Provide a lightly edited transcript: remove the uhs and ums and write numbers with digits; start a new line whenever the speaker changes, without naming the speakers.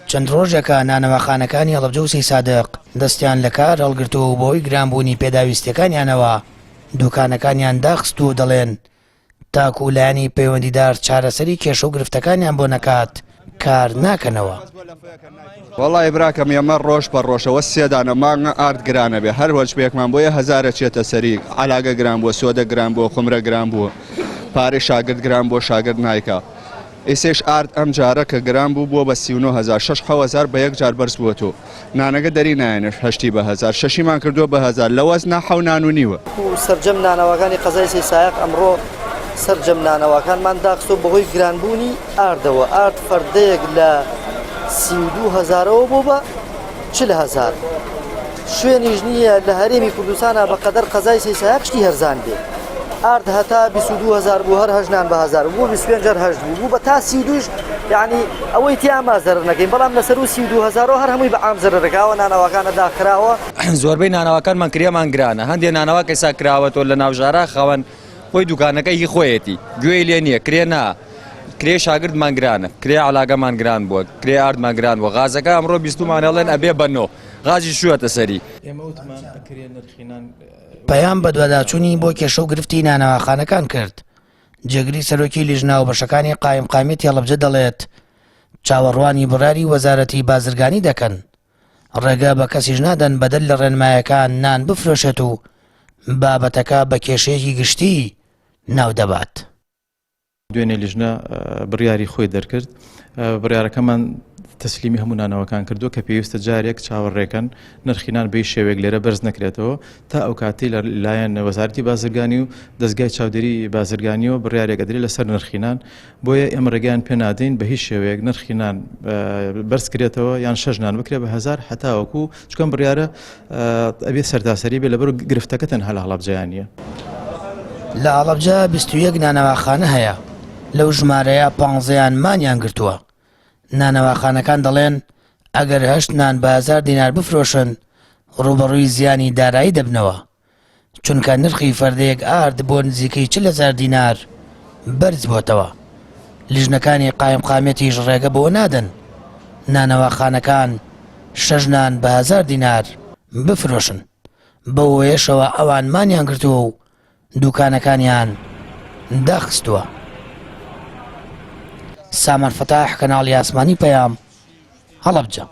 چەند ڕۆژێکە نانەوەخانەکانی هەڵەبجە و سەی سادق دەستیان لە کار هەڵگرتووە بۆی گرانبوونی پێداویستەکانیانەوە دوکانەکانیان داخست و دەڵێن تاکو لایەنی پەیوەندیدار چارەسەری کێشە و گرفتەکانیان بۆ نەکات کار ناکەنەوە.
وەڵی براکەم ئێمە ڕۆژ بە ڕۆژەوە سێدانە مانگە ئارد گرانە بێ هەر وەجبێکمان بۆیە هەزارە چێتە سەری عەلاگە گران بووە سۆدە گران بووە خومرە گران بووە پارەی شاگرد گران بۆ شاگرد نایکا ئێسێش ئارد ئەم جارە کە گران بوو بۆ بە 39,000 6,000 بە یەک جار بەرز بووە تۆ نانەکە دەری نایەنش هەشتی بە 1000 شەشیمان کردووە بە 1000 لەوەز ناحەو نان و نیوە
سەرجەم نانەوەکانی قەزای سەی سایق ئەمڕۆ سەرجەم نانەوەکانمان داخستۆ بەهۆی گرانبوونی ئاردەوە ئارد فەردەیەک لە 32,000ەوە بۆ بە 40,000 شوێنیش نییە لە هەرێمی کوردستانە بەقەدەر قەزای سەی سایق شتی هەرزان بێ ئارد هەتا 22,000 بوو هەر هەژنان بە 1000 بوو 25 جار هەژ بوو بە تا 32 یعنی ئەوەی تیاما زەرر نەکەین بەڵام لەسەر و 32,000 هەر هەمووی بە عام زەررەکەوە نانەوەکانە داخراوە
زۆربەی نانەوەکانمان کریامان گرانە هەندێک نانەوە کەسا کراوەتەوە لە ناوژارە خاوەن خۆی دوکانەکەی هی خۆیەتی گوێی لێ نییە کرێ نا کرێ شاگردمان گرانە کرێ عەلاگەمان گران بووە کرێ ئاردمان گران بووە غازەکە ئەمڕۆ بیستمانەڵێن ئەبێ بەنۆ غازی شووەتە سەری
پەیام بە دوواداچوونی بۆ کێشە و گرفتی نانەوەخانەکان کرد جێگری سەرۆکی لیژناو بەشەکانی قایم قامێتی هەڵەبجە دەڵێت چاوەڕوانی بڕاری وەزارەتی بازرگانی دەکەن ڕێگە بە کەسیش نادەن بەدەل لە ڕێنمایەکان نان بفرۆشێت و بابەتەکە بە کێشەیەکی گشتی ناو دەبات.
دوێنێ لیژنە بڕیاری خۆی دەرکرد بڕیارەکەمان تەسلیمی هەموو نانەوەکان کردو کە پێویستە جارێک چاوەڕێکەن نرخینان بەی شێوێک لێرە بەرز نەکرێتەوە تا ئەو کاتی لە لایەن وەزارەتی بازرگانی و دەستگای چاودێری بازرگانیەوە بڕیارێک ئەدرێت لەسەر نرخینان بۆیە ئێمە ڕێگەیان پێ نادەین بە هیچ شێوەیەک نرخینان بەرز کرێتەوە یان شەژنان بکرێت بە 1000 هەتاوەکو چکەم بڕیارە ئەبێت سەرداسەری بێ لەبەر گرفتەکە تەنها لە هەڵەبجەیانە.
لە هەڵەبجە 21 نانەوەخانە هەیە لەو ژمارەیە 15یان مانیان گرتووە. نانەوەخانەکان دەڵێن ئەگەر 8 نان بە 1000 دینار بفرۆشن ڕوبەڕووی زیانی دارایی دەبنەوە چونکە نرخی فەردەیەک ئارد بۆ نزیکەی 40,000 دینار بەرز بۆتەوە. لیژنەکانی قایم قامێتیش ڕێگە بۆ نادەن نانەوەخانەکان 6 نان بە 1000 دینار بفرۆشن بەوەیەشەوە ئەوان مانیان گرتووە و دوکانەکانیان داخستووە. سامان فتاح کەناڵی ئاسمانی پەیام هەڵەبجە.